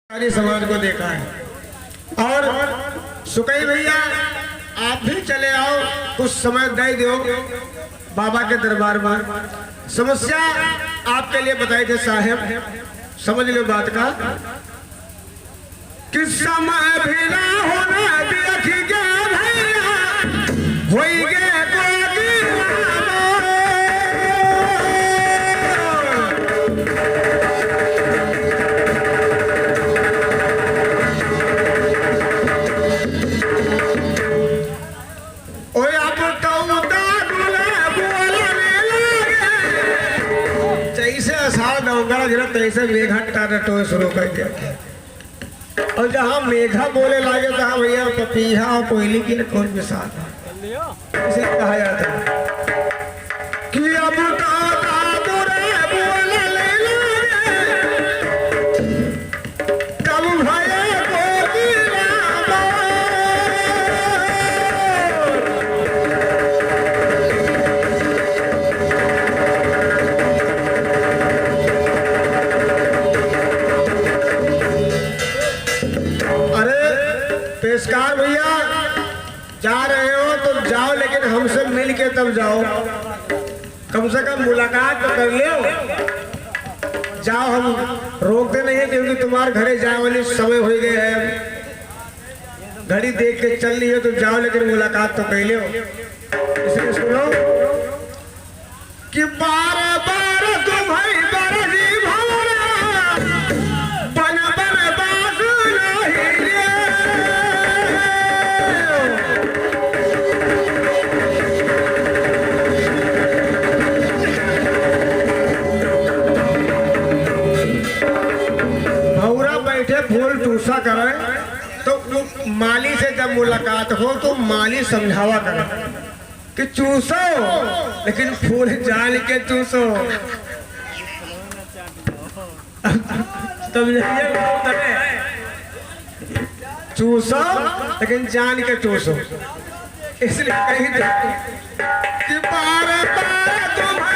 सारी समाज को देखा है। और सुकई भैया आप भी चले आओ, कुछ समय दे दो बाबा के दरबार में। समस्या आपके लिए बताई थे साहब, समझ लो बात का। किस समय भी ना होना देख गया भैया होई गे तैसे मेघा टाटो शुरू कर दिया। और जहाँ मेघा बोले लागे तो हाँ भैया पपीहा और कोयली की कौन के साथ इसे कहा जाता है कि अब पेशकार भैया जा रहे हो तो जाओ, लेकिन हमसे मिल के तब जाओ, कम से कम मुलाकात तो कर लो। जाओ, हम रोकते नहीं है क्योंकि तुम्हारे घरे जाए वाली समय हो गए है, घड़ी देख के चल रही है तो जाओ, लेकिन मुलाकात तो कर लो। इसलिए सुनो कि बार बार तुम्हारी फूल टूसा करे तो माली से जब मुलाकात हो तो माली समझावा करे कि चूसो, लेकिन फूल जान के चूसो। चूसो लेकिन जान के चूसो। इसलिए कहीं कि बार बार तुम्हें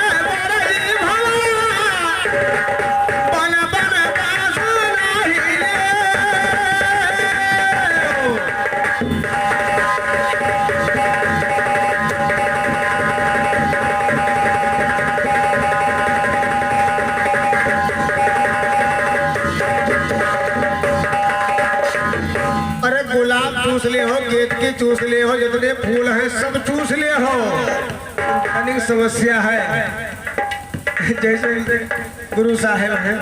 चूस ले हो, गेट की चूस ले हो, जितने फूल हैं सब चूस ले हो। अनेक समस्या है, जैसे गुरु साहेब है,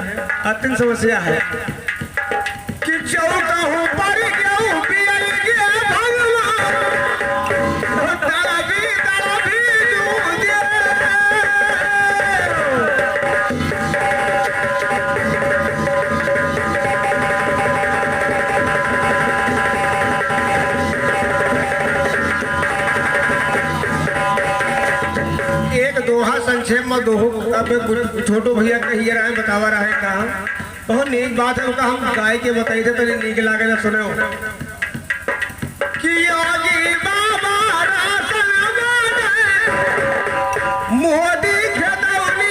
अत्यंत समस्या है कि चौका हो पर क्यों पियल के भगवान तड़पी तड़पी दूध संक्षेप में दो छोटो भैया कहिए रहे बतावा रहे कहा बहुत नीक बात है उनका, हम गाय के बताई थे तो नीक लागे ना सुने कि योगी बाबा रासन मोदी खेतौनी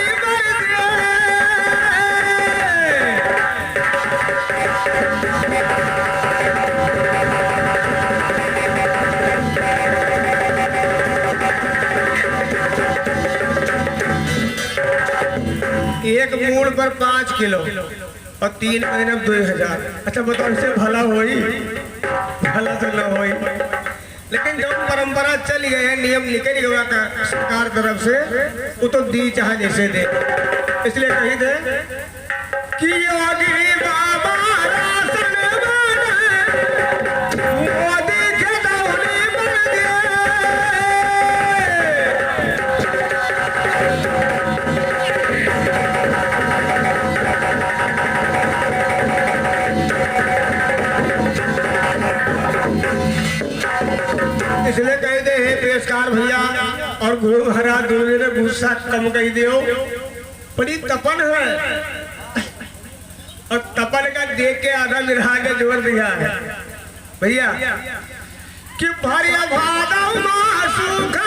एक मूल पर 5 किलो और 3 महीने 2000। अच्छा बताओ इससे भला होई? भला तो न होई, लेकिन जो परंपरा चल गए, नियम निकल गया का सरकार तरफ से, वो तो दी चाहे जैसे दे। इसलिए कही दे कि योगी बाबा रासन मोदी खेतौनी बन गए। इसलिए कह दे हे पेशकार भैया और गुरु महाराज दोनों ने गुस्सा कम कही दियो, बड़ी तपन है और तपन का देख के आधा निरहा के जोर दिया है भैया कि भरिया भादव सूखा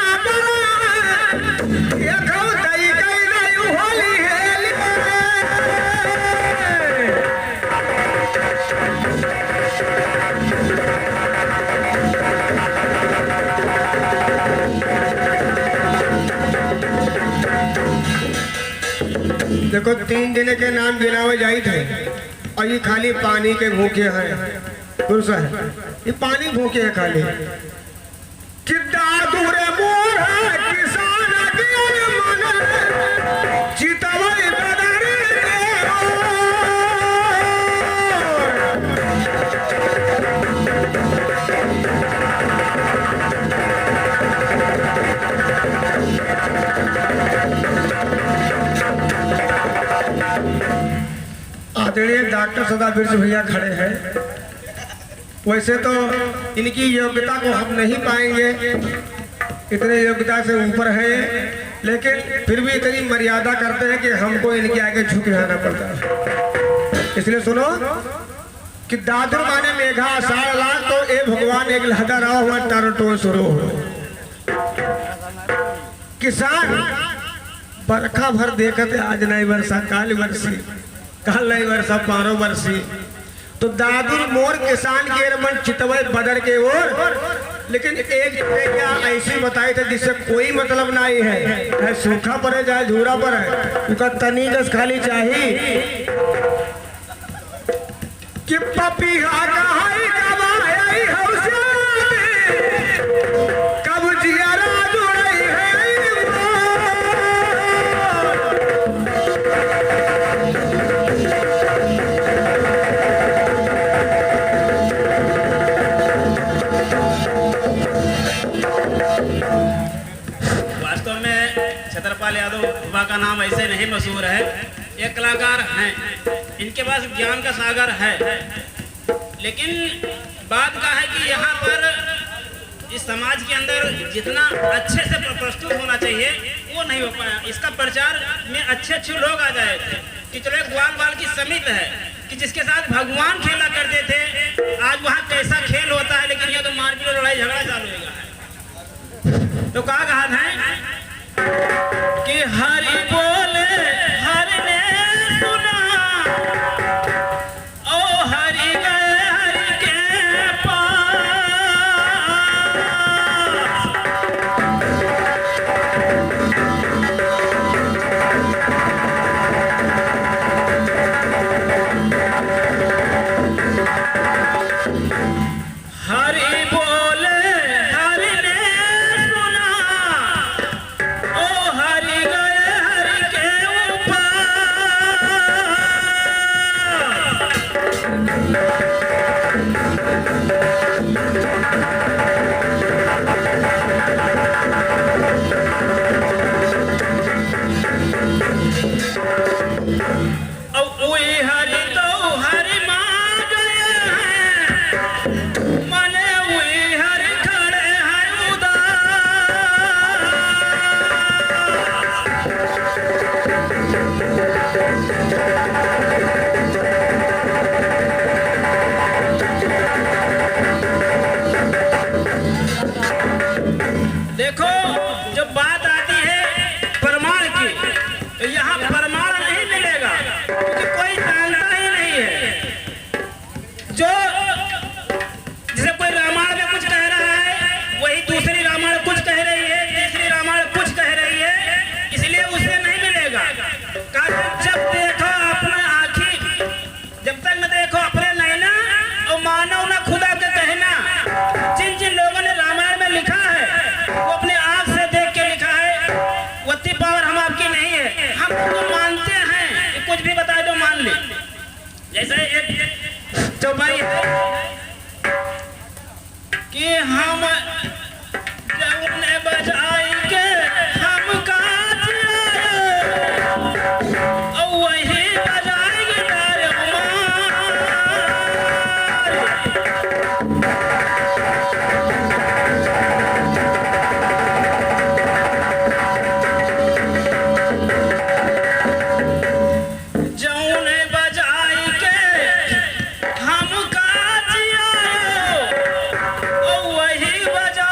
होली है देखो 3 दिन के नाम गिनावे जाई थे और ये खाली पानी के भूखे हैं। पुरुषा है ये पानी भूखे है खाली। कितना दूरे मोर है किसान के मन चितवई बदर आदरणीय डॉक्टर सदा बिरज भैया खड़े हैं। वैसे तो इनकी योग्यता को हम नहीं पाएंगे, इतने योग्यता से ऊपर है, लेकिन फिर भी इतनी मर्यादा करते हैं कि हमको इनके आगे झुक जाना पड़ता है। इसलिए सुनो कि दादुर माने मेघा आषाढ़ लाख तो ए भगवान एक लहदा रहा हुआ टरटो शुरू हो। किसान बरखा भर देखते आज नहीं वर्षा काल वर्षी, काल नहीं वर्षा 12 वर्षी। तो दादुर मोर किसान के रमन चितवई बदर के ओर, लेकिन एक क्या ऐसी बताई थे जिससे कोई मतलब नहीं है, सूखा पर है चाहे झूरा पर है, उसका तनी गस खाली चाहिए कि पपीहा कहाई कबाई हौसला कब जियारा जुड़ई है। वास्तव में छत्रपाल यादव बाबा का नाम ऐसे नहीं मशहूर है, ये कलाकार हैं, इनके पास ज्ञान का सागर है, लेकिन बात का है कि यहाँ पर इस समाज के अंदर जितना अच्छे से प्रस्तुत होना चाहिए वो नहीं हो पाया। इसका प्रचार में अच्छे अच्छे लोग आ जाए कि चलो एक ग्वाल बाल की समिति है कि जिसके साथ भगवान खेला करते थे, आज वहाँ कैसा खेल होता है, लेकिन ये तो मारपीट और लड़ाई झगड़ा चालू होगा। तो कहा है कि हरि बोले हरि ने सुना, ओ हरि गए हरि के पास। हरि बोले हरि ने सुना, ओ हरि गए हरि के ऊपर। अब वही हरि तो हरि मान गए हैं, मने वही हरि खड़े हैं उदास। देखो जब बात आती है प्रमाण की, तो यहाँ प्रमाण नहीं मिलेगा क्योंकि कोई जानता ही नहीं है। जो जैसे कोई रामायण में कुछ कह रहा है, वही दूसरी रामायण कुछ कह रही है, तीसरी रामायण कुछ कह रही है, इसलिए उसे नहीं मिलेगा। जब देखो अपने आँखी, जब तक न देखो अपने नैना और मानो न खुदा के कहना। जिन जिन लोगों ने रामायण में लिखा है वो अपने आँख से देख के लिखा है, उतनी पावर हम आपकी नहीं है। हम तो मानते हैं, कुछ भी बताए तो मान ले। जैसे एक चौपाई है कि हम जौने बजाई के हम काज और वही बजाएंगे तारे उमार। जौने बजाई के हम काज आयो और वही बजा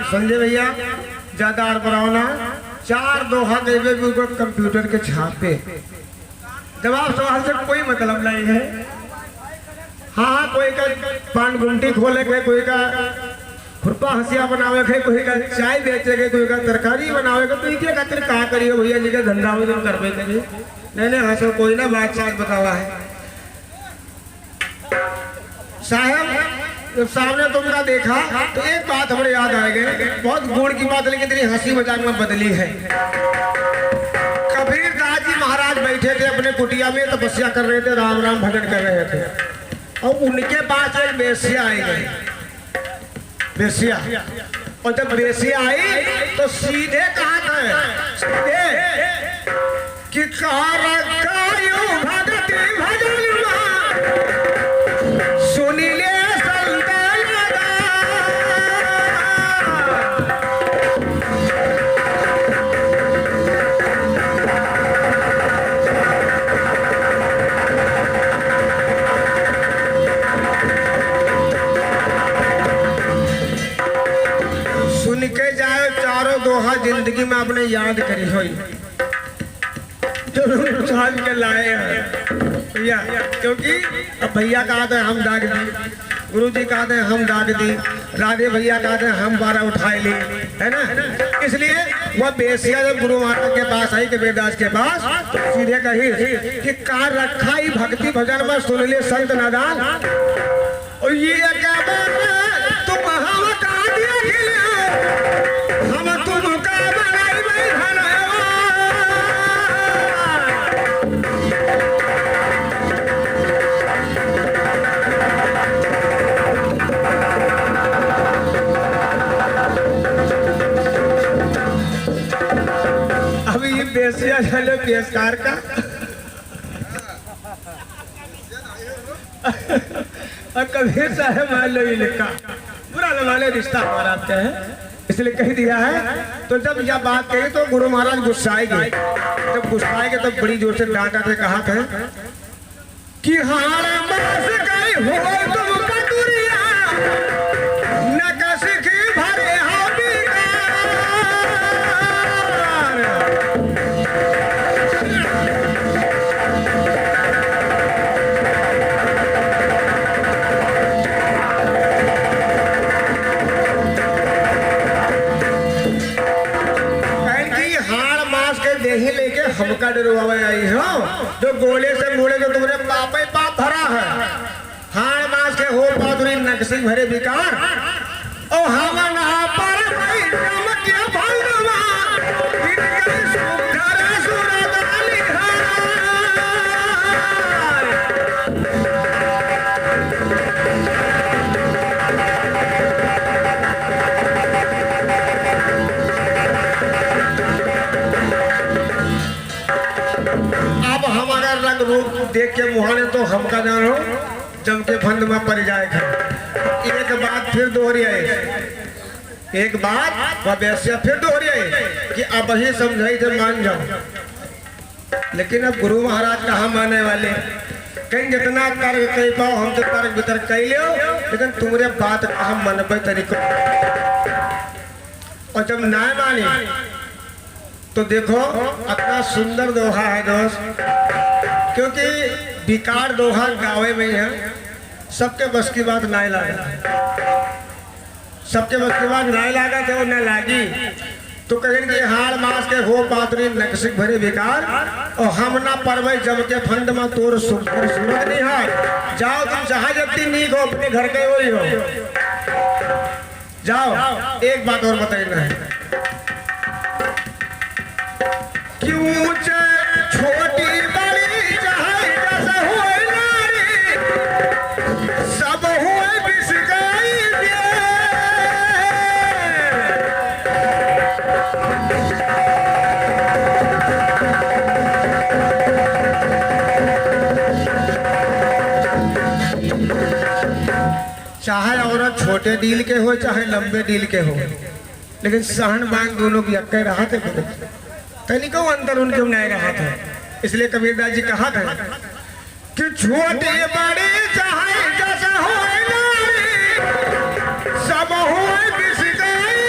संजय भैया ज्यादा आर बनाओ 4 दोहा देवे कंप्यूटर के छापे, जवाब सवाल से कोई मतलब नहीं है। हाँ कोई का पान गुमटी खोले के, कोई का खुरपा हंसिया बनावे के, कोई का चाय बेचे के, कोई का तरकारी बनावे के, तो ये खातिर कहा करियो भैया जी के धंधा में करवे करिए। नहीं हाँ सर कोई ना बात साथ बतावा है साहब। जब सामने तुमका देखा तो एक बात हमारे याद आ गई, बहुत गुण की बात लेकिन इतनी हंसी मजाक में बदली है। कबीर दास जी महाराज बैठे थे अपने कुटिया में, तपस्या कर रहे थे, राम राम भजन कर रहे थे, और उनके पास एक बेसिया आई गई, बेसिया। और जब बेसिया आई तो सीधे कहा था, सीधे कि भगति भजन सुनी ले दोहा जिंदगी में आपने याद करी हो जो साल के लाए हैं भैया, क्योंकि अब भैया कहा था हम दाग दी, गुरु जी कहा था हम दाग दी, राधे भैया कहा था हम 12 उठाए ली, है ना। इसलिए वह बेसिया जब गुरु महाराज के पास आई, कबीर दास के पास, सीधे कही कि कार रखा ही भक्ति भजन में सुन ले संत नादान, और ये क्या तुम हम कहा दिया बेसिया चलो पेशकार का और कबीर साहब मान लो ये लिखा बुरा न माने रिश्ता हमारा आपका है, इसलिए कह दिया है। तो जब यह बात कही तो गुरु महाराज गुस्साएंगे, जब गुस्साएंगे तो बड़ी जोर से डांटा थे, कहा था कि हारा बस गई हो तुम कटुरिया न कसी की भरे हमका डरवावे आई हो, जो गोले से मोड़े जो तुमने पाप ही पाप भरा है, हाड़ मास के हो पादुरी नक्सिंग भरे विकार, ओ हम ना पर भाई नम के भंगवा इनके सुधर सुरत अलिहार। अब हमारा रंग रूप देख के मुहाने तो हमका जानो जम के फंद में पड़ जाएगा। एक बात फिर दोहरी है, एक बात वह वैसे फिर दोहरी है कि अब ही समझाई थे मान जाओ, लेकिन अब गुरु महाराज कहाँ माने वाले, कहीं जितना तर्क कह पाओ हम तो तर्क वितर्क कह लियो, लेकिन तुम्हारे बात कहाँ मनबे तरीको। और जब ना मानी तो देखो अपना सुंदर दोहा है दोस्त, क्योंकि विकार दोहा गावे में है, सबके बस की बात ना लगा, सबके बस की बात ना लगा तो न लागी, तो कहें कि हाल मास के हो पात्री नक्सिक भरे विकार, और हम ना परवे जब के फंड में तोर सुंदर सूरत नहीं है। जाओ तुम जहां जबती नीक हो अपने घर के वही हो, जाओ। एक बात और बताइए है क्यों छोटी बड़ी चाहे जैसे हुए नारी सब हुए बिसगाई दे। चाहे औरत छोटे डील के हो चाहे लंबे डील के हो, लेकिन सहन बांग दोनों की अक्के रहा थे, तनिको अंतर उनके नहीं रहा था। इसलिए कबीरदास जी कहा था कि छोटे बड़े चाहे जैसा हो नारी सब हो बिसगाई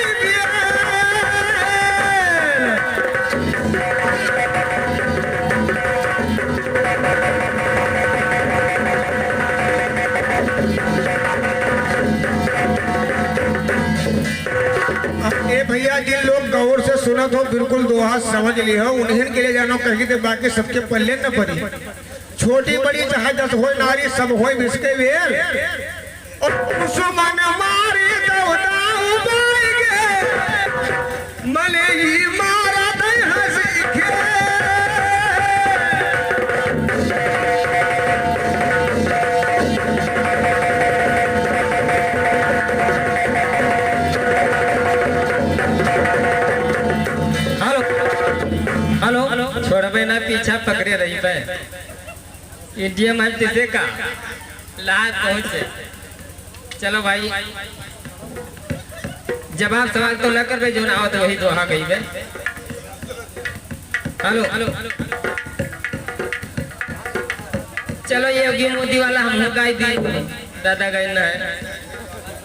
ए भैया जिन लोग गौर से सुनत हो बिल्कुल दोहा समझ ली हो, उन्हीं के लिए जानो कहीं तो बाकी सबके पल्ले न पड़ी। छोटी बड़ी चाहे दस हो नारी सब हो बिस्के वेर और दुश्मन मारी दौदाऊ बाएगे मले ही मारा दे हंसी के। हेलो छोड़बे ना, पीछा पकड़े रही पे इंडिया में तिसे का लात पहुंचे। चलो भाई जवाब सवाल तो न कर जो ना हो तो वही दोहा गई बे। हेलो चलो ये योगी मोदी वाला हम गाई दी दादा गाय ना है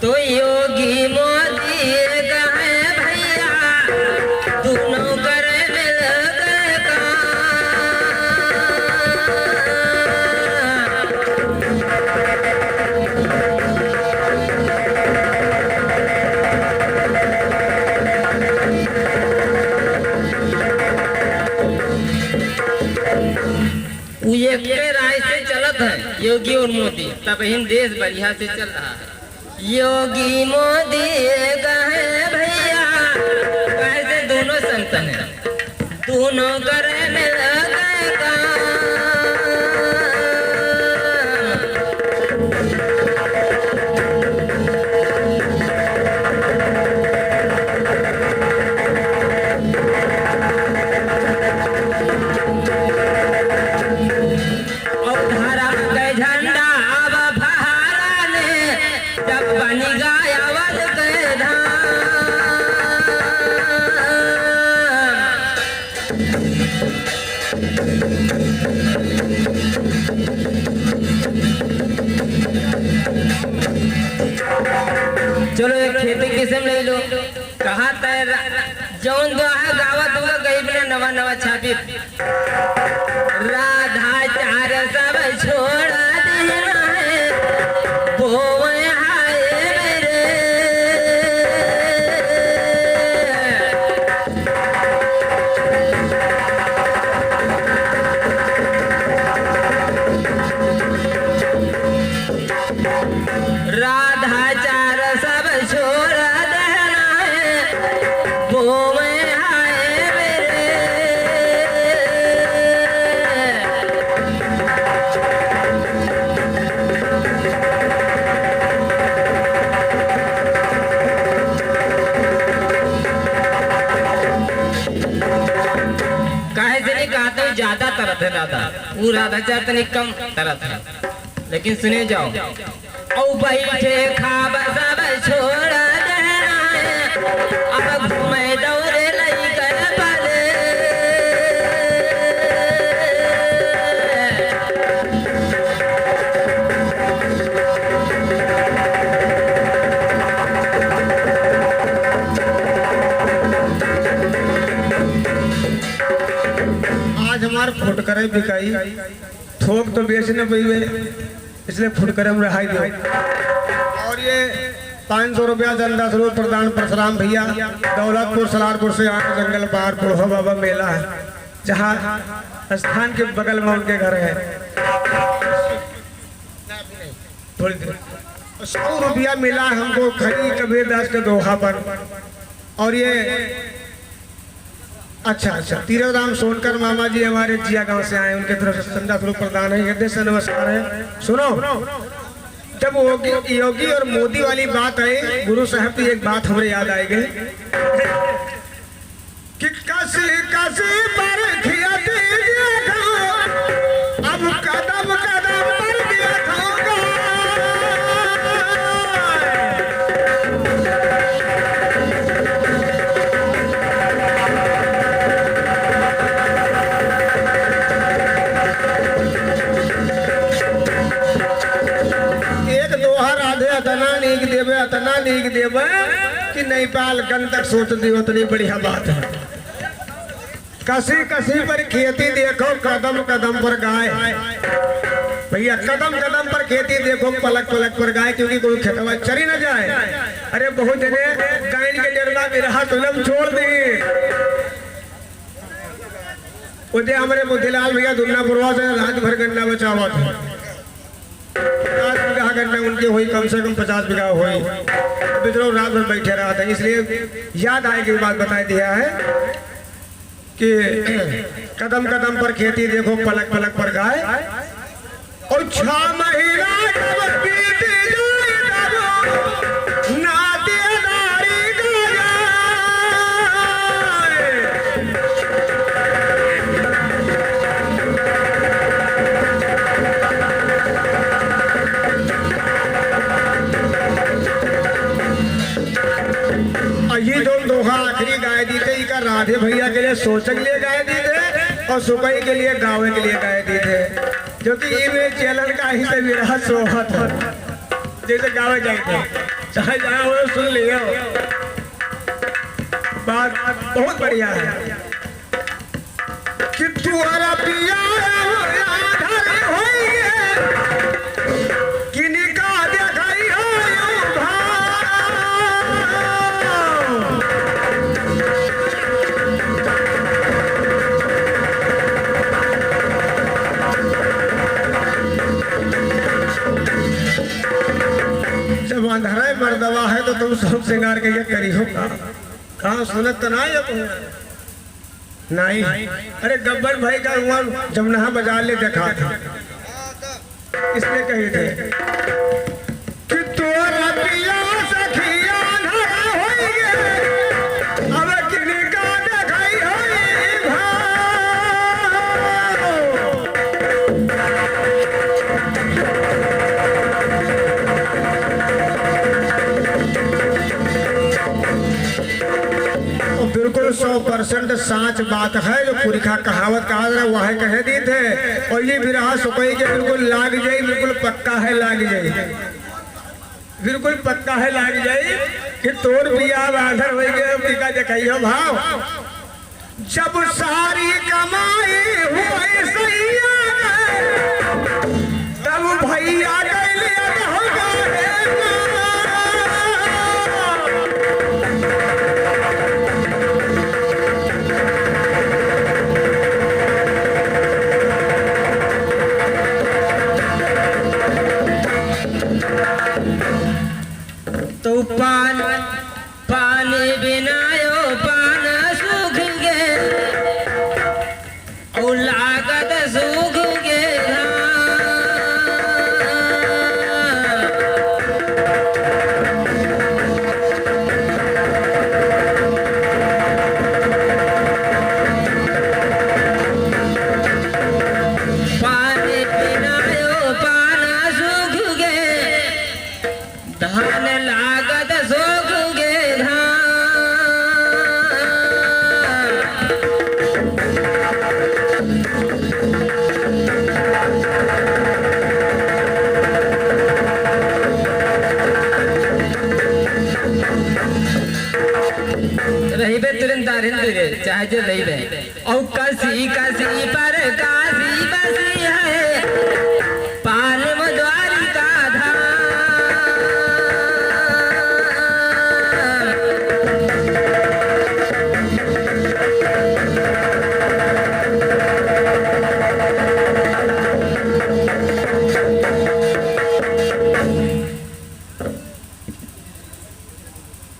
तो योगी मोदी गाए भैया दोनों करे मिल गए काम। ये के राय से चलत है योगी और मोदी, तब हिंद देश बढ़िया से चल रहा है। योगी मोदी गए भैया कैसे दोनों संतन है, दोनों करे मिल गए काम। चलो एक खेती किस्म ले लो, कहा तय जौन दो है गावत हुआ गई बिना नवा नवा छापी राधा चार सब छोड़ देना है बोए हाय मेरे। राधा चार सब छोड़ देना है बोए हाय मेरे। काहे से नहीं कहा तो ज्यादा तरत है दादा, वो राधा चार तनिक कम तरत है, लेकिन सुने जाओ औ बैठे खाब सब छोड़ देना है अब घूमे दौड़े लई कर पले। आज हमारे फुटकर बिकाई थोक तो बेच न पी इसलिए फुटकर हम रहाई दो। और ये 500 रुपया दल 10 रुपये प्रदान परशुराम भैया दौलतपुर सलारपुर से यहाँ जंगल पार पुरहो बाबा मेला है जहाँ स्थान के बगल में उनके घर है। थोड़ी देर 100 रुपया मिला हमको खरी कबीर दास के दोहा पर। और ये अच्छा तीरथधाम सोनकर मामा जी हमारे जिया गांव से आए, उनके तरफ से 15 रुपये प्रदान है, हृदय से नमस्कार है। सुनो जब योगी और मोदी वाली बात आई गुरु साहब की एक बात हमें याद आई गई कि कसी कसी पर अब कदम कदम पर दिया अतना नीक देवे कि नहीं पाल गन तक सोच दी उतनी बढ़िया बात है। कसी कसी पर खेती देखो कदम कदम पर गाय भैया, कदम कदम पर खेती देखो पलक पलक पर गाय, क्योंकि कोई खेतवा चरी न जाए। अरे बहुत जगह गायन के डरना मेरा फिल्म छोड़ दी। उदय हमारे मोतीलाल भैया दुर्नापुरवा से रात भर गन्ना बचा हुआ था। 50 बीघा गन्ना उनके हुई, कम से कम 50 बीघा हुई। मित्रों रात भर बैठे रहा था, इसलिए याद आए की बात बता दिया है कि कदम कदम पर खेती देखो, पलक पलक पर गाय। और 6 महीना जब बीत जाए तब नातेदारी गाय। ये जो दोहा आखिरी गाय दी थे, इका राधे भैया के लिए सोचक के लिए गाय दी थे और सुबह के लिए गाँव के लिए गाय दी थे, जो कि ये चैनल का ही से मेरा सोहा था। जैसे गाँव जाए चाहे जहाँ हो सुन लियो, बात बहुत बढ़िया है कि तुम्हारा पिया अंधारा मर्दवा है तो तुम सब श्रृंगार के ये करी हो कहाँ सुनत तो नहीं। अरे गब्बर भाई का हुआ जमुना बाजार ले देखा था, इसमें कही थे कि तोरा पिया सखिया अंधारा होइगे, अब किनका देखाई होई भाव। बिल्कुल 100% साच बात है, जो पुरखा कहावत कहा रहा वह कह दी थे। और ये बिरहा सुपई के बिल्कुल लाग जाई, बिल्कुल पक्का है लाग जाई, बिल्कुल पक्का है लाग जाई कि तोर पिया आधर हो गए टीका दिखाइयो भाव। जब सारी कमाई हुई सैया तब भैया तो पानी बिनायो पान सूख गे और लागत सूख गे। पानी बिनायो पान सूख गे, धान लागत सूख गे धान। रही बे तुरंत रे चाहे जो रही बे। और कसी कसी पर काशी बसी है, पान मधुआरी का धान।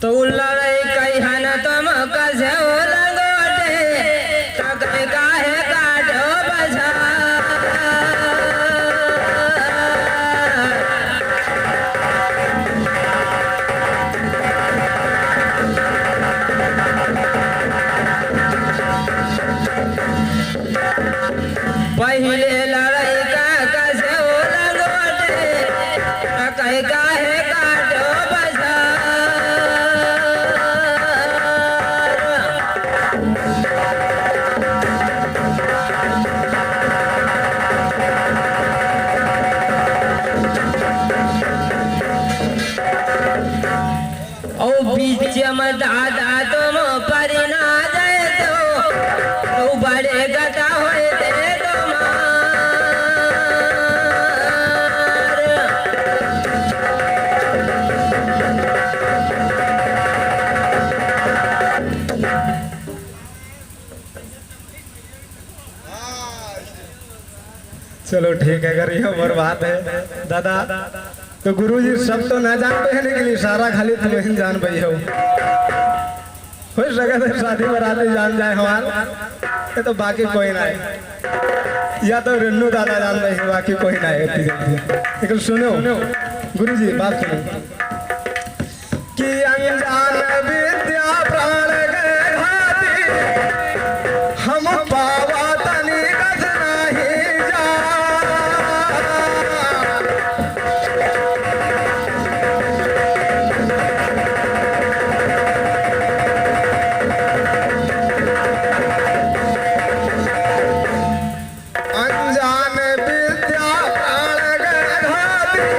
तो लड़ाई कही है न तुम कसे लगोटे, तक काहे काटो बजा। पहले लड़ाई का कसे लगोटे, तक काहे काटो बजा। चलो ठीक है, अगर ये हमारी बात है दादा तो गुरुजी सब तो ना जानते हैं, लेकिन इशारा खाली तुम्हें जान पाई हो। हो सकता है शादी बराती जान जाए हमारा, ये तो बाकी कोई ना है, या तो रेन्नू दादा जान रहे हैं, बाकी कोई ना है। लेकिन सुनो गुरुजी बात सुनो कि अनजान विद्या प्राण गए घाती, हम पावा तनी कस नहीं जा। अनजान विद्या प्राण गए घाती,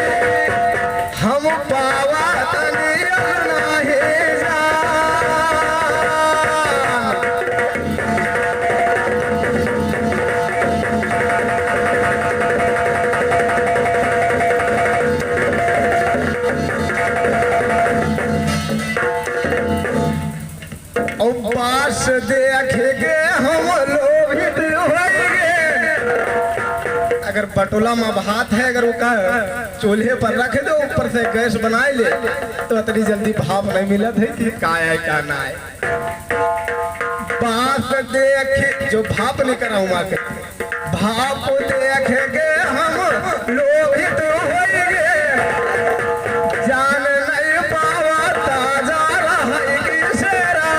हम पावा तनी नहीं जा। और पास देखेंगे हम लोभित होंगे। अगर पटोला में भात है, अगर वो का चूल्हे पर रख दो, ऊपर से गैस बनाए ले, तो इतनी जल्दी भाप नहीं मिलत है कि का है का ना है। बात देख जो भाप नहीं करा हुआ के, भाप देखेंगे हम लोभित होंगे। जान नहीं पावा ताजा रहेगी शेरा।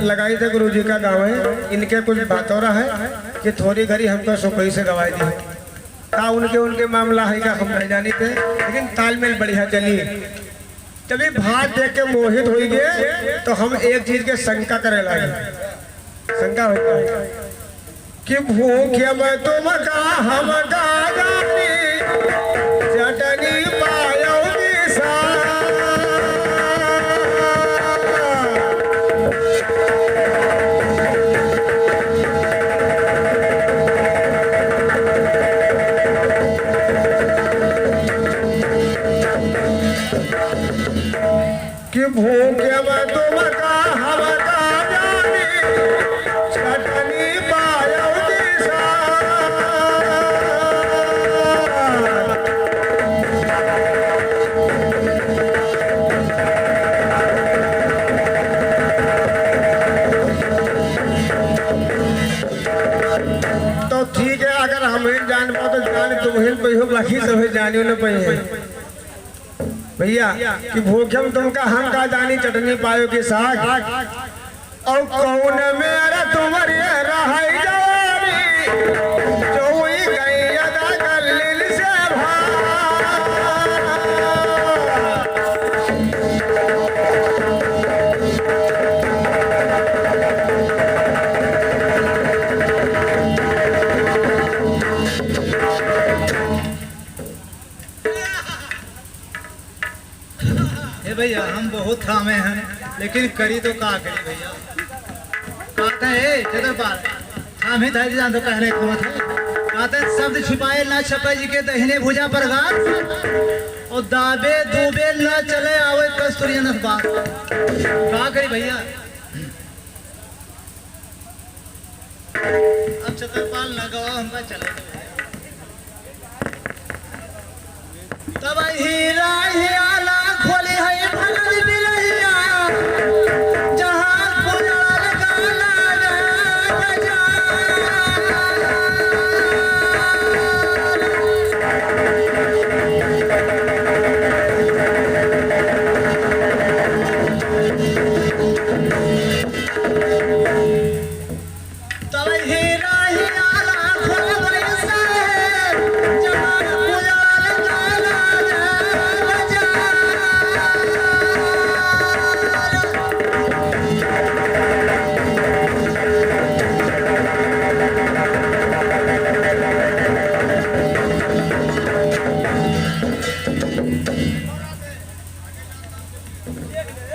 लगाई थे गुरुजी का गाँव है, इनके कुछ बातोरा है कि थोड़ी घड़ी हमको सुखई से गवाई दी का उनके मामला है का हम नहीं जानी थे, लेकिन तालमेल बढ़िया चली। जब भात देख के मोहित हो गए तो हम एक चीज के शंका करे लगे। शंका होता है कि भूखे में तुम का हम का जानी, चटनी पायोगी सा। कि भूखे में तुम का हम का जानी, चटनी पायोगी सा। तो ठीक है, अगर हमें जान पाओ तो जान तुम्हें पही हो, बाकी सब जानियो न पही है भैया। कि भूखे में तुमका हम का जानी, चटनी पायो के साग। और कौन मेरा तुम्हारे रहाई जवानी, जो हुई गई अदा कर लील से भैया हम बहुत थामे हैं, लेकिन करी तो का करी भैया। कहते हैं चलो बात हम ही धैर्य जान तो कहने को मत है। कहते हैं शब्द छिपाए ना छपे जी के दहिने भुजा पर गात, और दाबे दूबे न चले आवे कस्तूरी न बात। का करी भैया। अब छतरपाल न गवा हमका चले तब हीरा हियाला खोली है भलन बिलहिया, जहां गुलाल गाला बजा। तब हीरा हियाला खोली है, जहां गुलाल गाला बजा।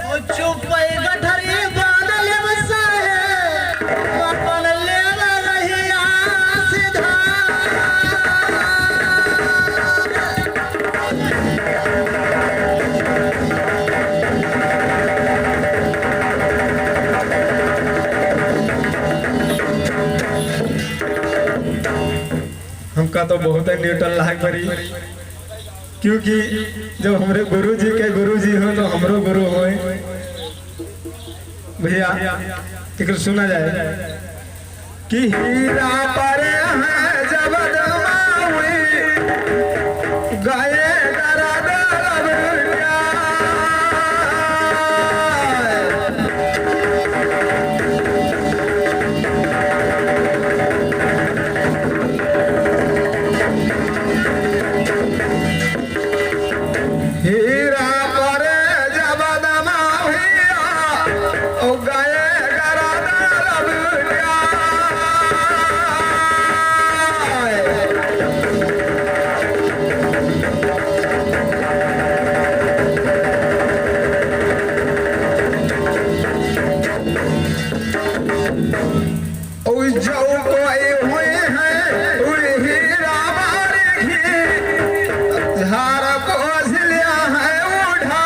ओ चुप गठरी बादल बसा है, अपन ले रही सीधा। हमका तो बहुत है न्यूट्रल लाग पड़ी, क्योंकि जब हमारे गुरु जी के गुरु जी हो तो हमरो गुरु हो भैया। एक सुना जाए कि हीरा पर है जब दमावी गाये दरा दरबिया, हीरा पर जब दमाविया ओ गाये दरा दरबिया। ओ जो कोई हुए हैं उड़ी हीरा मारेगी, झार को झिलिया है उठा।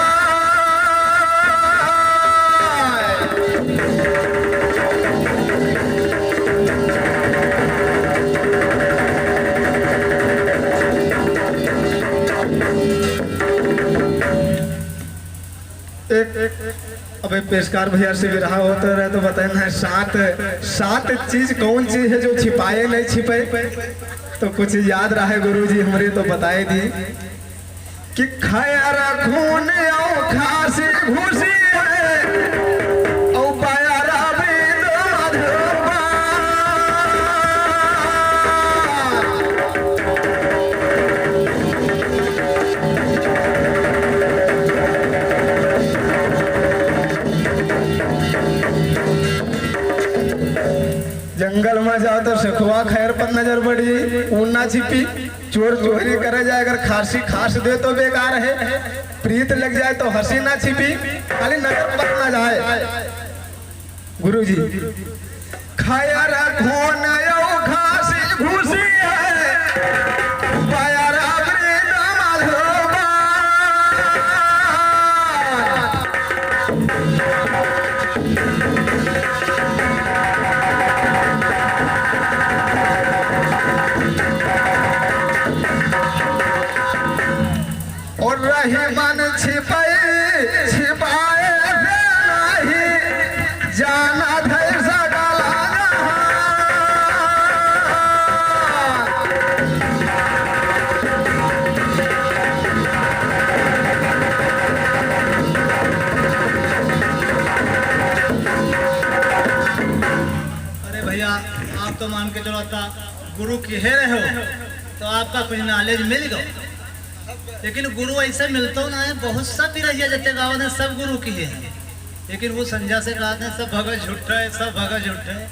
अबे पेशकार भैया से भी रहा होता रहे तो बताए ना, सात चीज कौन चीज है जो छिपाए नहीं छिपे, तो कुछ याद रहा है गुरु जी हमारे तो बताए दी कि खैर खून और खांसी घुसी है और पायरा बिंद मधुबा। जंगल में जाओ तो सखुआ खैर पर नजर पड़ी, ऊना छिपी, चोर चोरी करे जाए अगर खांसी खास दे तो बेकार है, प्रीत लग जाए तो हंसी ना छिपी, खाली नजर पर ना जाए। गुरु जी खैर खून और खांसी घुसी है पायरा बिंद मधुबा। और रही मन छिपाए नहीं जाना धैर सगला अरे भैया आप तो मान के चलो था गुरु की है रहे हो तो आपका कुछ नॉलेज मिल गया, लेकिन गुरु ऐसे मिलता ना है। बहुत सा भी रहिए जते गाँव ने सब गुरु की है, लेकिन वो संध्या से कहते हैं सब भगत झूठा है, सब भगत झूठा है।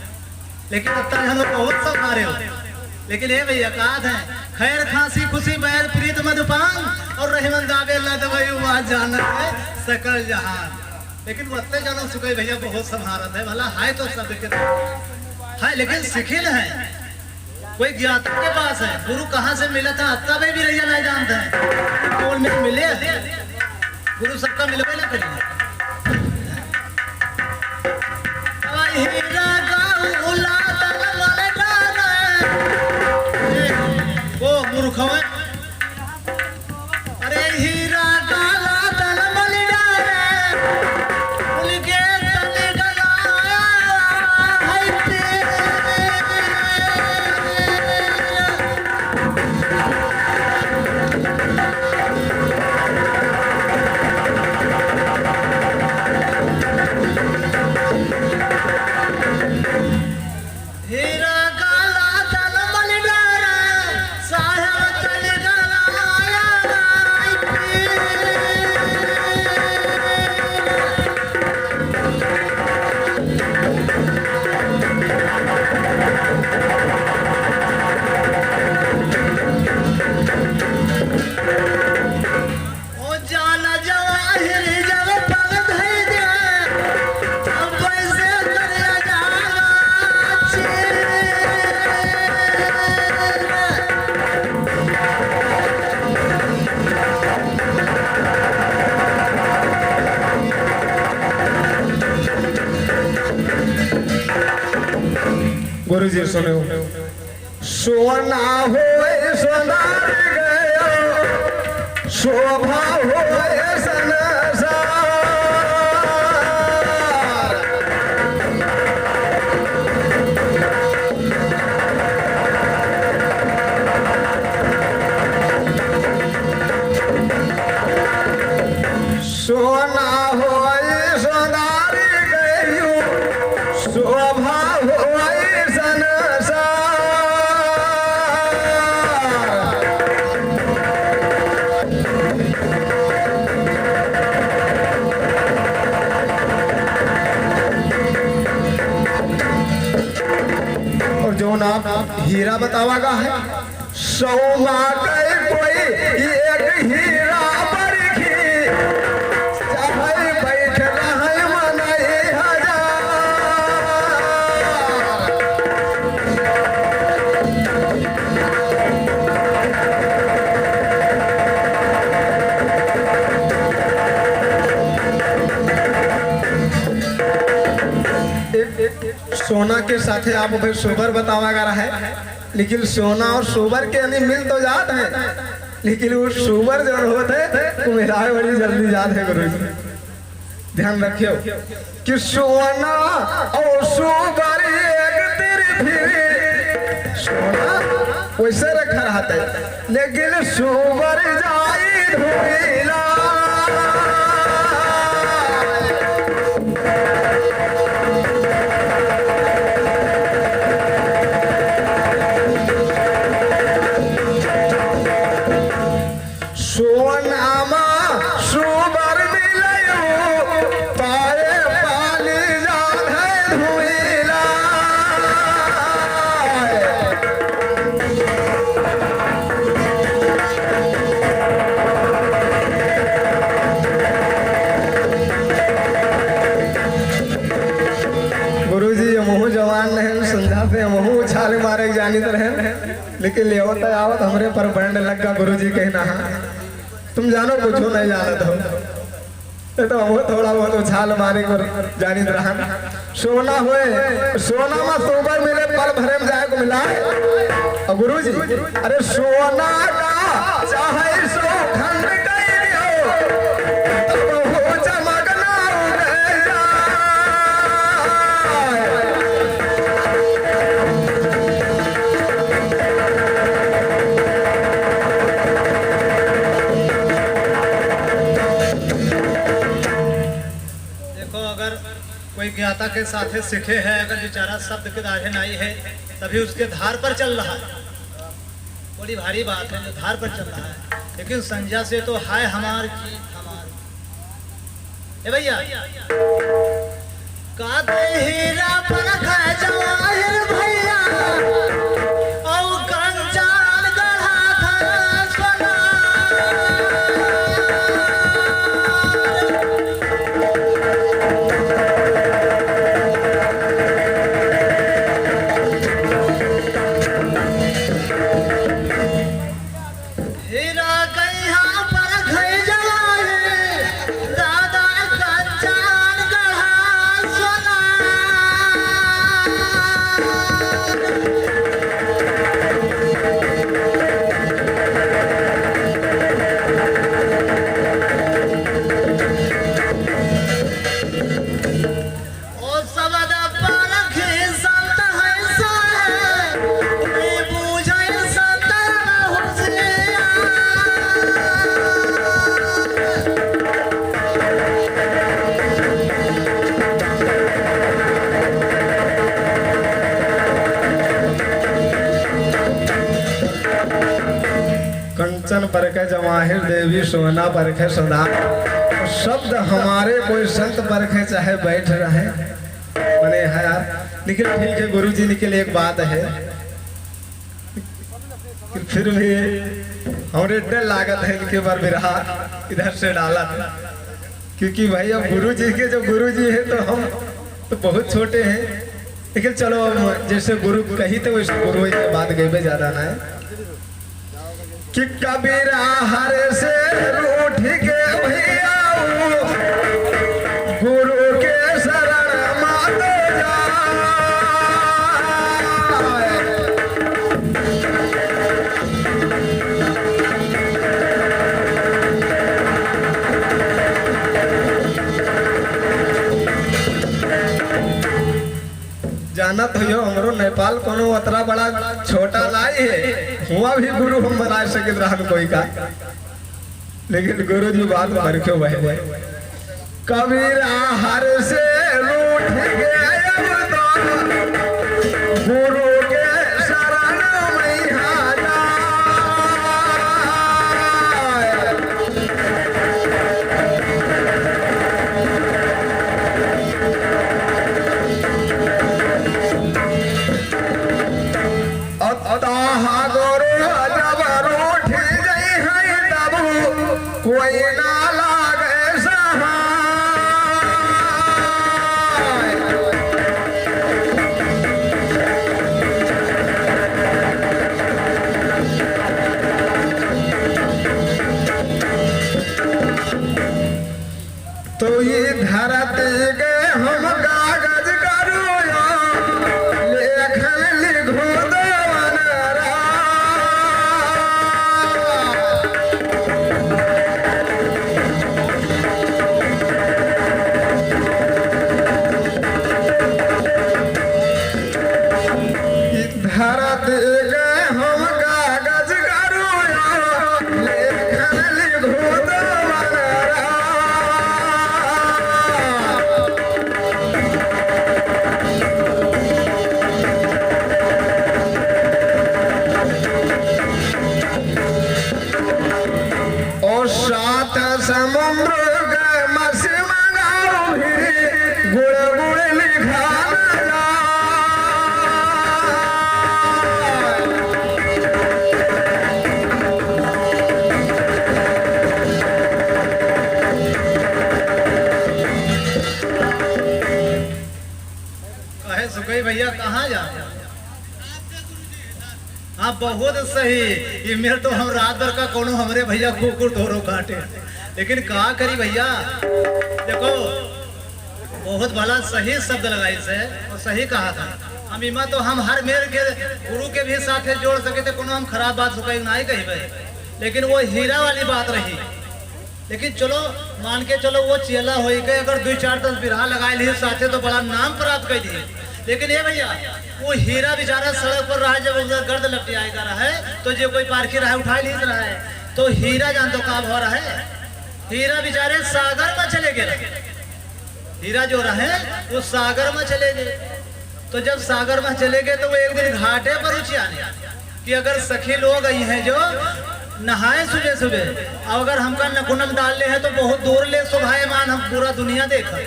लेकिन अब तक हम लोग बहुत सब मारे हो, लेकिन ये भैया कहा है खैर खांसी खुशी बैर प्रीत मधुपान और रहमन दावे ला दवाई वहाँ जाना है सकल जहान। लेकिन वो अत्ते जानो सुखे भैया बहुत संहारत है, भला है तो सब है, लेकिन सिखिल है कोई ज्ञाता के पास है। गुरु कहाँ से मिला था अत्ता भी रैया नहीं जानता है, कौन में मिले गुरु सबका मिलवे ना करिए। वो मूर्ख है, अरे हीरा काला तन बलि डाले उनके तले गलाया है हीरा काला तन बलि डाले साहेब तले गलाया ओ जाना जवाहिर जब पग धई दे अब वैसे करे जाना गुरु जी सुनो सोना हो सोनार गयो शोभा हो संसार। सोना हो सोनार गयो शोभा हो संसार। और जो नाम हीरा बतावागा है सौमा के कोई एक हीरा बरखी चाहे बैठ रहे मनाई हजार। सोना के साथे आप भाई सोबर बतावा गा रहा है, लेकिन सोना और सोबर के यानी मिल तो जात है, लेकिन वो सोबर जो होते है वो मिलाए बड़ी जल्दी जात है गुरु जी। ध्यान रखियो कि सोना और सोबर एक तेरे फिर सोना वैसे रखा रहता है, लेकिन सोबर जाई धोइला। सोनामा सुबर मिलयो पाए पानी जान है धुइला। गुरुजी महू जवान नहीं संध्या पे महू उछाल मारे जानित रहे, लेकिन लेवत आवत हमरे पर बैंड लगा गुरुजी कहना है तुम जानो कुछ नहीं जानत हो, तो हम थोड़ा बहुत उछाल मारे को जानित रहा। सोना होए सोना में सोबर मिले पल भरे में जाए को मिला। और गुरुजी अरे सोना का चाहे सो खंड कइयो तब हो चमकना उड़े जाए। कोई ज्ञाता के साथे सीखे है, अगर बेचारा शब्द के दाढ़े नहीं है तभी उसके धार पर चल रहा है, बड़ी भारी बात है जो धार पर चल रहा है। लेकिन संज्ञा से तो हाय हमार की हमार ए भैया का हीरा पर जवाहिर भैया और कंचान गढ़ा था सोना। कंचन परखे जवाहिर देवी सोना परखे सदा। शब्द हमारे कोई संत परखे चाहे बैठ रहे बने है यार, लेकिन ठीक है गुरु जी निकल एक बात है कि फिर भी हमारे डर लागत है इनके बार बिरहा इधर से डाला था, क्योंकि भाई अब गुरु जी के जो गुरु जी है तो हम तो बहुत छोटे हैं, लेकिन चलो जैसे गुरु कही तो वैसे गुरु की बात गए ज्यादा ना है कि कबीरा हर से रूठ के भैया गुरु के शरण मातो जाए। जाना तो यो हमरो नेपाल कोनो अतरा बड़ा छोटा लाई है, हुआ भी गुरु हम बना सके रहन कोई का, लेकिन गुरु जी बात भर क्यों बहे कबीरा हर से रूठ गया गुरु के शरण में हाजा कोई ना लागे सहाय तो ये धरती के हम कागज करो लेखन लिखो देवन राय धरती के हम कागज करो लेखन लिखो देवन राय और सात समुद्र के मसी मंगाओ भी गुड़ गुड़ लिखा न जाए। कहे सुखई भैया कहाँ जा? हाँ बहुत सही। ये मेरे तो हम रात भर का कोनो हमरे भैया कुकुर धोरो काटे, लेकिन कहा करी भैया। देखो बहुत भला सही शब्द लगाई से और सही कहा था। हम इमा तो हम हर मेर के गुरु के भी साथ जोड़ सके थे, कोनो हम खराब बात सुखाई नहीं कही भाई, लेकिन वो हीरा वाली बात रही। लेकिन चलो मान के चलो वो चेला हो गए, अगर 2-4-10 बिरहा लगाए लिए साथे तो बड़ा नाम प्राप्त कर दिए। लेकिन ये भैया वो हीरा बेचारा सड़क पर रहा, जब उधर गर्द लपटियाएगा रहा है तो जो कोई पारखी रहा है उठा ली रहा है, तो हीरा जान तो काम हो रहा है। हीरा बेचारे सागर में चले गए। हीरा जो रहे वो सागर में चले गए। तो जब सागर में चले गए तो वो एक दिन घाटे पर रुचि आने कि अगर सखी लोग आई हैं जो नहाए सुबह सुबह, और अगर हमका नकुनम डाल ले है तो बहुत दूर ले शोभायमान हम पूरा दुनिया देखा।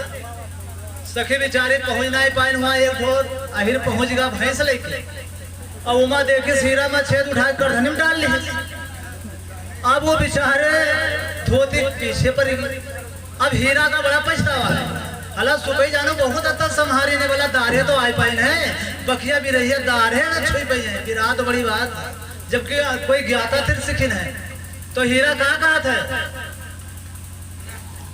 सखी बेचारे पहुंच नहीं पाए, वहां एक और आहिर पहुंच गया भैंस लेके, और उमा देखे सीरा में छेद उठा कर धनिम डाल ली। अब वो बेचारे धोती पीछे पर गई। अब हीरा का बड़ा पछतावा है। हला सुबह जानो बहुत अच्छा संहारी ने बोला दारे तो आई पाई है, बखिया भी रही है दारे न छुई पाई है, विराट बड़ी बात। जबकि कोई ज्ञाता तिर सिखिन है। तो हीरा कहा था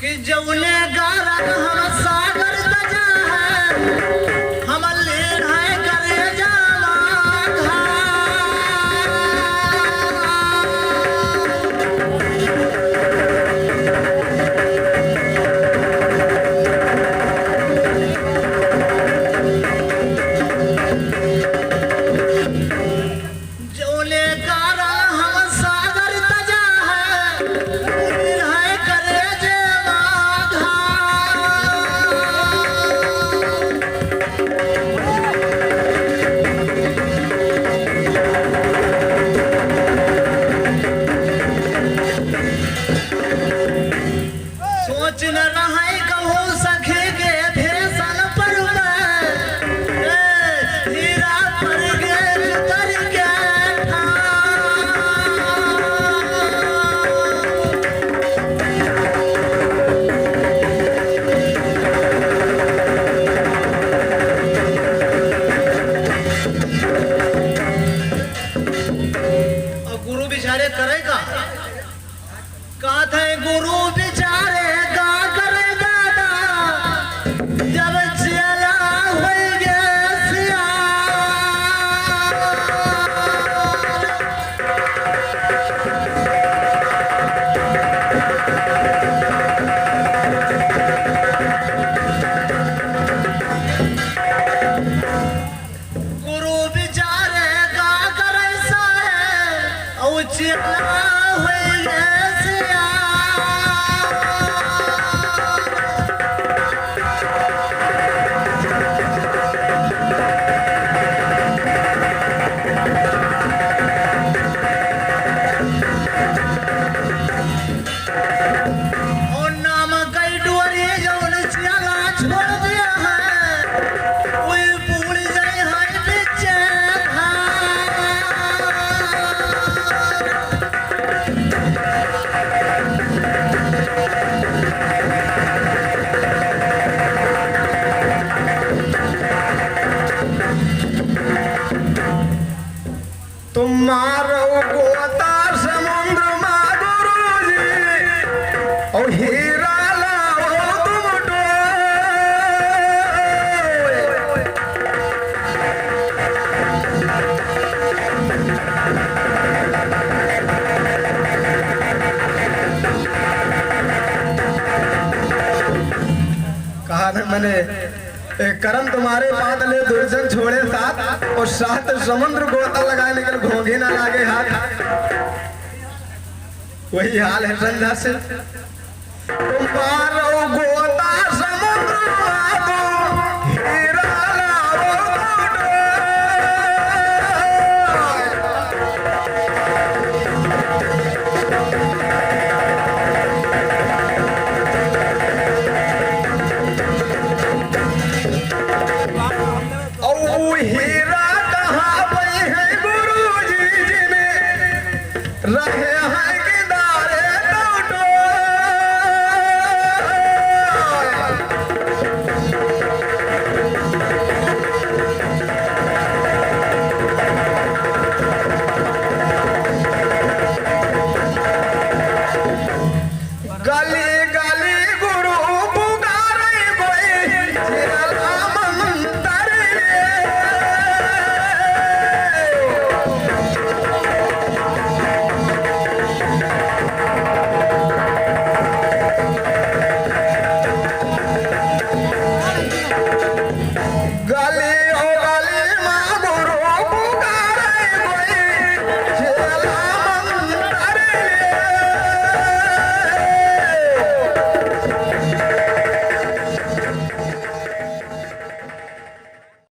कि जौने गारा हम सागर बजा है, हम ले है करे जावा घा। जौने गारा हम सागर तजा है, है करे जावा घा। सोच न रहे कहूँ सखे के फिर सन पर हीरा पर गे उतर गया था। और गुरु बेचारे करेगा कहा था, गुरु बेचारे का करे दादा जब चला हो गया सिया। चिल्ला हुई ऐसिया और नाम कई डोरी जौन चिल्ला छोड़ दिया है कोई भूल जाए हाय बिचे तुम्हारो गोता समुद्र माधुरो जी और हीरा लाओ तुम कहा न मैंने करम तुम्हारे बादले दुर्जन छोड़े साथ और साथ समुद्र गोता लगाने के लिए घोंघी ना लागे हाथ। वही हाल है संध्या से तुम्हारो गोता समुद्र माधो हीरा लाओ और हीरा कहाँ पे है गुरु जी जिन्हें रहे